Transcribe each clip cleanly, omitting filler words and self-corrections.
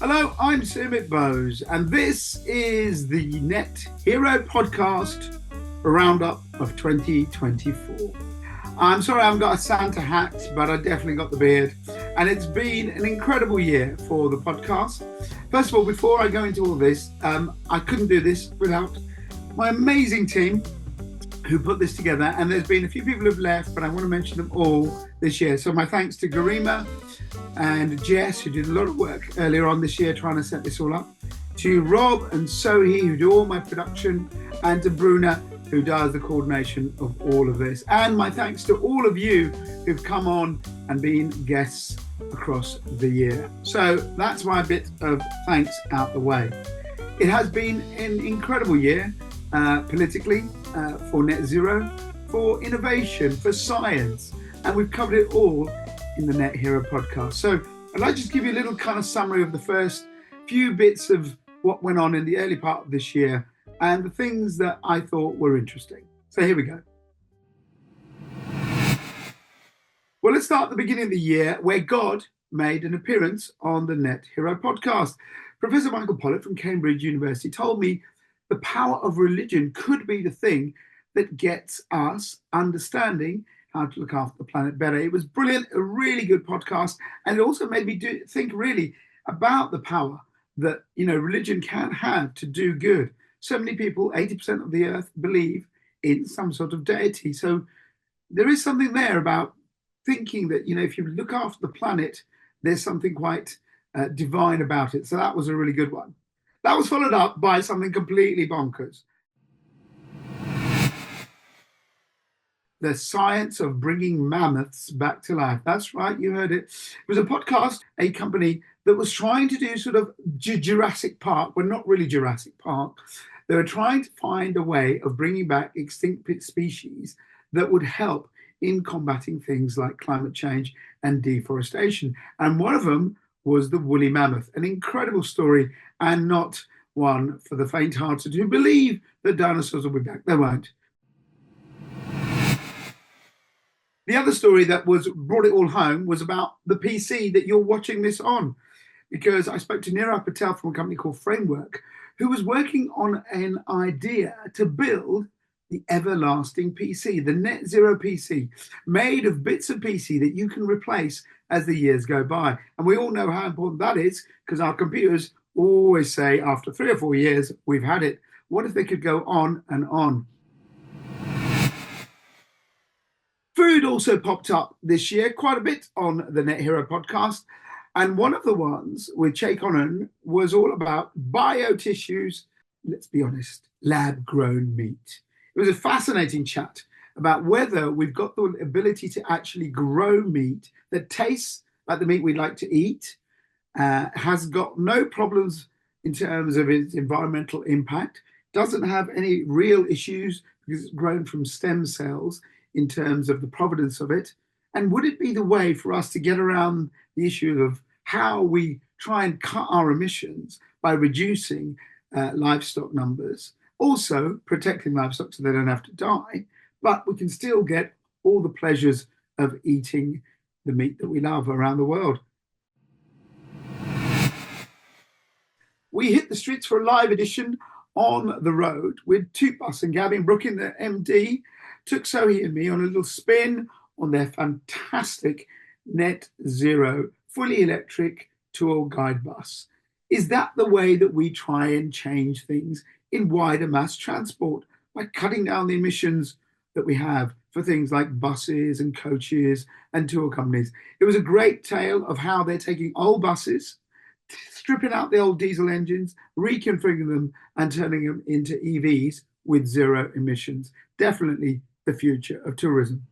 Hello, I'm Sumit Bose, and this is the Net Hero Podcast Roundup of 2024. I'm sorry I haven't got a Santa hat, but I definitely got the beard. And it's been an incredible year for the podcast. First of all, before I go into all this, I couldn't do this without my amazing team who put this together. And there's been a few people who've left, but I want to mention them all this year. So my thanks to Garima and Jess, who did a lot of work earlier on this year trying to set this all up, to Rob and Sohi, who do all my production, and to Bruna, who does the coordination of all of this. And my thanks to all of you who've come on and been guests across the year. So that's my bit of thanks out the way. It has been an incredible year politically, for net zero, for innovation, for science, and we've covered it all in the Net Hero podcast. So I'd like to just give you a little kind of summary of the first few bits of what went on in the early part of this year and the things that I thought were interesting. So here we go. Well, let's start at the beginning of the year where God made an appearance on the Net Hero podcast. Professor Michael Pollitt from Cambridge University told me the power of religion could be the thing that gets us understanding how to look after the planet better. It was brilliant, a really good podcast, and it also made me think really about the power that religion can have to do good. So many people, 80% of the earth, believe in some sort of deity. So there is something there about thinking that if you look after the planet, there's something quite divine about it. So that was a really good one. That was followed up by something completely bonkers. The science of bringing mammoths back to life. That's right, you heard it. It was a podcast, a company that was trying to do sort of Jurassic Park, but not really Jurassic Park. They were trying to find a way of bringing back extinct species that would help in combating things like climate change and deforestation. And one of them was the woolly mammoth, an incredible story and not one for the faint-hearted who believe that dinosaurs will be back. They won't. The other story that brought it all home was about the PC that you're watching this on, because I spoke to Nirav Patel from a company called Framework, who was working on an idea to build the everlasting PC, the net zero PC, made of bits of PC that you can replace as the years go by. And we all know how important that is, because our computers always say after 3 or 4 years, we've had it. What if they could go on and on? Food also popped up this year quite a bit on the Net Hero podcast. And one of the ones with Che Conan was all about biotissues, let's be honest, lab-grown meat. It was a fascinating chat about whether we've got the ability to actually grow meat that tastes like the meat we'd like to eat, has got no problems in terms of its environmental impact, doesn't have any real issues because it's grown from stem cells in terms of the provenance of it. And would it be the way for us to get around the issue of how we try and cut our emissions by reducing livestock numbers, also protecting livestock so they don't have to die, but we can still get all the pleasures of eating the meat that we love around the world? We hit the streets for a live edition on the road with Tootbus and Gavin Brookin, the MD, took Sohi and me on a little spin on their fantastic net zero, fully electric tour guide bus. Is that the way that we try and change things in wider mass transport, by cutting down the emissions that we have for things like buses and coaches and tour companies? It was a great tale of how they're taking old buses, stripping out the old diesel engines, reconfiguring them and turning them into EVs with zero emissions. Definitely the future of tourism.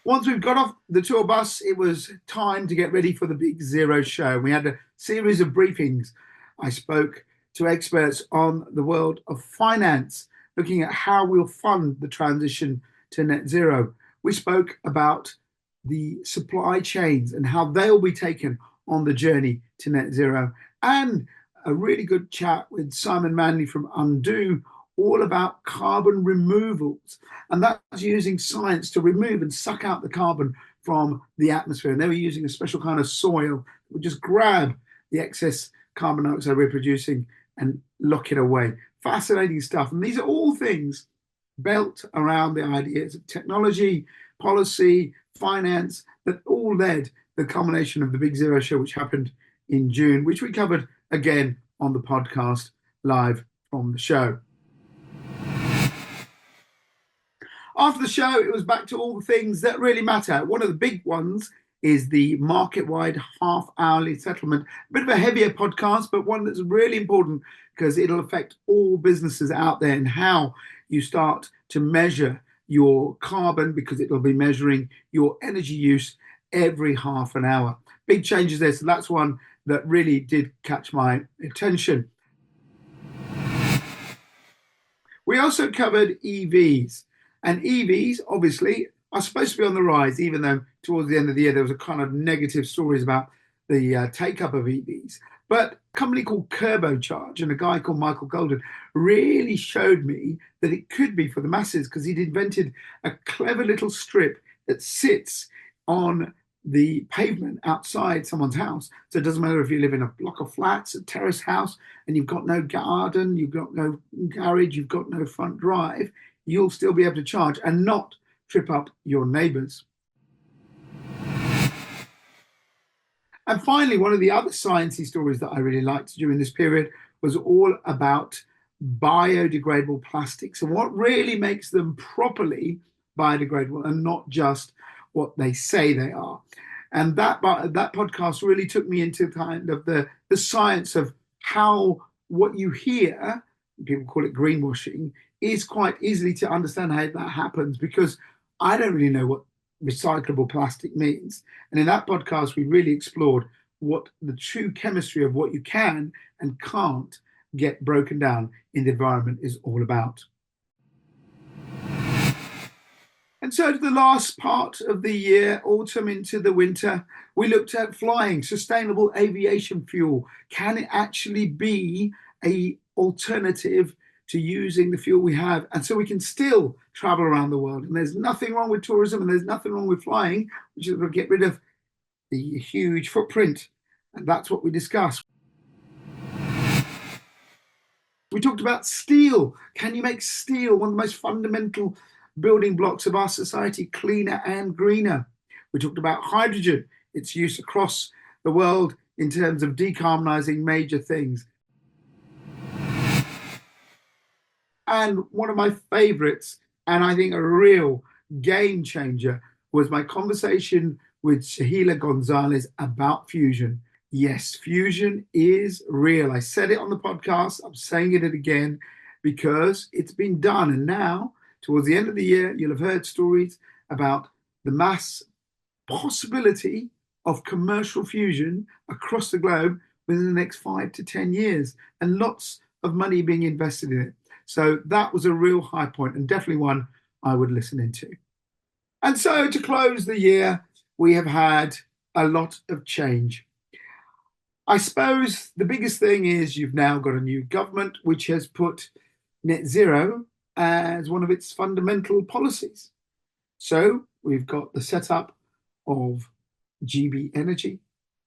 Once we've got off the tour bus, it was time to get ready for the Big Zero show. We had a series of briefings. I spoke to experts on the world of finance, looking at how we'll fund the transition to net zero. We spoke about the supply chains and how they'll be taken on the journey to net zero, and a really good chat with Simon Manley from Undo, all about carbon removals. And that's using science to remove and suck out the carbon from the atmosphere. And they were using a special kind of soil that would just grab the excess carbon dioxide we're producing and lock it away. Fascinating stuff. And these are all things built around the ideas of technology, policy, finance, that all led the culmination of the Big Zero Show, which happened in June, which we covered again on the podcast live from the show. After the show, it was back to all the things that really matter. One of the big ones is the market-wide half-hourly settlement. A bit of a heavier podcast, but one that's really important because it'll affect all businesses out there and how you start to measure your carbon, because it'll be measuring your energy use every half an hour. Big changes there. So that's one that really did catch my attention. We also covered EVs. And EVs, obviously, are supposed to be on the rise, even though towards the end of the year there was a kind of negative stories about the take-up of EVs. But a company called Turbocharge and a guy called Michael Golden really showed me that it could be for the masses, because he'd invented a clever little strip that sits on the pavement outside someone's house. So it doesn't matter if you live in a block of flats, a terrace house, and you've got no garden, you've got no garage, you've got no front drive, you'll still be able to charge and not trip up your neighbors. And finally, one of the other sciencey stories that I really liked during this period was all about biodegradable plastics and what really makes them properly biodegradable and not just what they say they are. And that podcast really took me into kind of the science of how what you hear, people call it greenwashing, is quite easily to understand how that happens, because I don't really know what recyclable plastic means. And in that podcast, we really explored what the true chemistry of what you can and can't get broken down in the environment is all about. And so to the last part of the year, autumn into the winter, we looked at flying, sustainable aviation fuel. Can it actually be an alternative to using the fuel we have? And so we can still travel around the world. And there's nothing wrong with tourism, and there's nothing wrong with flying, which is to get rid of the huge footprint. And that's what we discussed. We talked about steel. Can you make steel, one of the most fundamental building blocks of our society, cleaner and greener? We talked about hydrogen, its use across the world in terms of decarbonizing major things. And one of my favorites, and I think a real game changer, was my conversation with Shahila Gonzalez about fusion. Yes, fusion is real. I said it on the podcast. I'm saying it again because it's been done. And now, towards the end of the year, you'll have heard stories about the mass possibility of commercial fusion across the globe within the next 5 to 10 years, and lots of money being invested in it. So that was a real high point, and definitely one I would listen into. And so to close the year, we have had a lot of change. I suppose the biggest thing is you've now got a new government which has put net zero as one of its fundamental policies. So we've got the setup of GB Energy.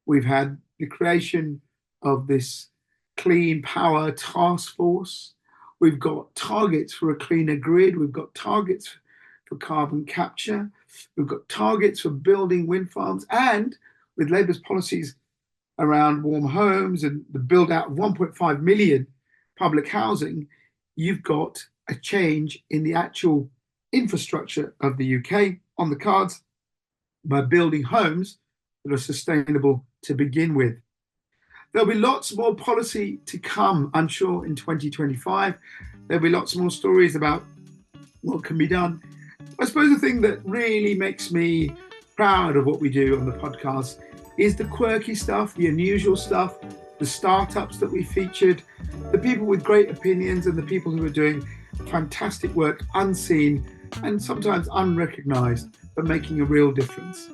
We've had the creation of this clean power task force. We've got targets for a cleaner grid. We've got targets for carbon capture. We've got targets for building wind farms. And with Labour's policies around warm homes and the build out of 1.5 million public housing, you've got a change in the actual infrastructure of the UK on the cards by building homes that are sustainable to begin with. There'll be lots more policy to come, I'm sure, in 2025. There'll be lots more stories about what can be done. I suppose the thing that really makes me proud of what we do on the podcast is the quirky stuff, the unusual stuff, the startups that we featured, the people with great opinions, and the people who are doing fantastic work, unseen and sometimes unrecognized, but making a real difference.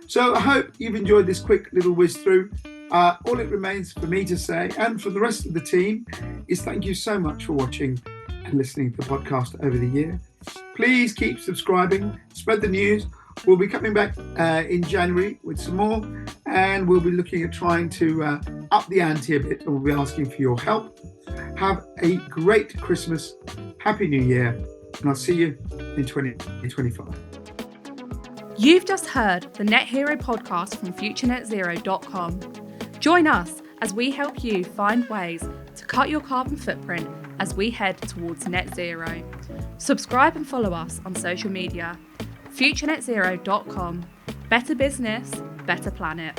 So I hope you've enjoyed this quick little whiz through. All it remains for me to say, and for the rest of the team, is thank you so much for watching and listening to the podcast over the year. Please keep subscribing, spread the news, We'll be coming back in January with some more, and we'll be looking at trying to up the ante a bit, and we'll be asking for your help. Have a great Christmas, Happy New Year, and I'll see you in 2025. You've just heard the Net Hero podcast from FutureNetZero.com. Join us as we help you find ways to cut your carbon footprint as we head towards net zero. Subscribe and follow us on social media. FutureNetZero.com. Better business, better planet.